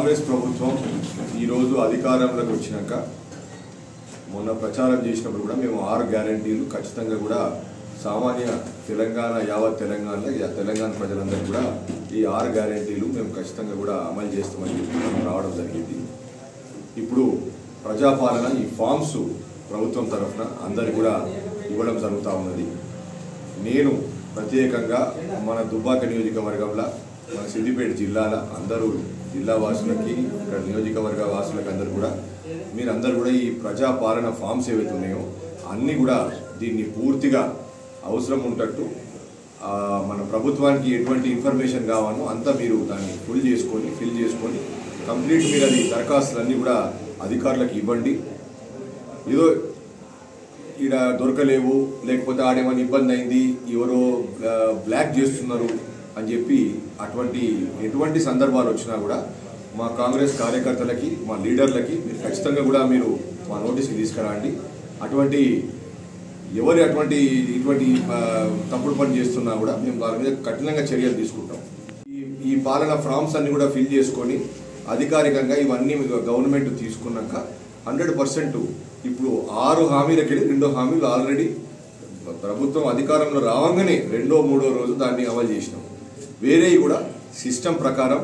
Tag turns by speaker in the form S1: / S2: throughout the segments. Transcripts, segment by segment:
S1: కాంగ్రెస్ ప్రభుత్వం ఈరోజు అధికారంలోకి వచ్చినాక మొన్న ప్రచారం చేసినప్పుడు కూడా మేము 6 గ్యారెంటీలు ఖచ్చితంగా కూడా సామాన్య తెలంగాణ యావత్ తెలంగాణ ప్రజలందరూ కూడా ఈ 6 గ్యారెంటీలు మేము ఖచ్చితంగా కూడా అమలు చేస్తామని రావడం జరిగింది. ఇప్పుడు ప్రజాపాలన ఈ ఫామ్స్ ప్రభుత్వం తరఫున అందరు కూడా ఇవ్వడం జరుగుతూ ఉన్నది. నేను ప్రత్యేకంగా మన దుబ్బాక నియోజకవర్గంలో మన సిద్దిపేట జిల్లాల అందరూ జిల్లా వాసులకి ఇక్కడ నియోజకవర్గ వాసులకి అందరూ కూడా మీరందరూ కూడా ఈ ప్రజాపాలన ఫామ్స్ ఏవైతే ఉన్నాయో అన్నీ కూడా దీన్ని పూర్తిగా అవసరం ఉంటట్టు మన ప్రభుత్వానికి ఎటువంటి ఇన్ఫర్మేషన్ కావాలో అంతా మీరు దాన్ని ఫిల్ చేసుకొని కంప్లీట్ మీరు అది దరఖాస్తులన్నీ కూడా అధికారులకు ఇవ్వండి. ఏదో ఈడ దొరకలేవు లేకపోతే ఆడేమని ఇబ్బంది అయింది ఎవరో బ్లాక్ చేస్తున్నారు అని చెప్పి ఎటువంటి సందర్భాలు వచ్చినా కూడా మా కాంగ్రెస్ కార్యకర్తలకి మా లీడర్లకి మీరు ఖచ్చితంగా కూడా మీరు మా నోటీస్కి తీసుకురండి. ఇటువంటి తప్పుడు పని చేస్తున్నా కూడా మేము దాని మీద కఠినంగా చర్యలు తీసుకుంటాం. ఈ పాలన ఫామ్స్ అన్ని కూడా ఫిల్ చేసుకొని అధికారికంగా ఇవన్నీ గవర్నమెంట్ తీసుకున్నాక 100% ఇప్పుడు 6 హామీలకి 2 హామీలు ఆల్రెడీ ప్రభుత్వం అధికారంలో రావంగానే 2వ 3వ రోజు దాన్ని అమలు చేసినాం. వేరేవి కూడా సిస్టమ్ ప్రకారం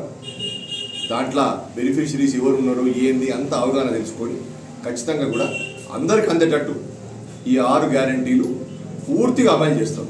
S1: దాంట్లో బెనిఫిషరీస్ ఎవరు ఉన్నారు ఏంది అంత అవగాహన తెలుసుకొని ఖచ్చితంగా కూడా అందరికి అందేటట్టు ఈ 6 గ్యారెంటీలు పూర్తిగా అమలు చేస్తాం.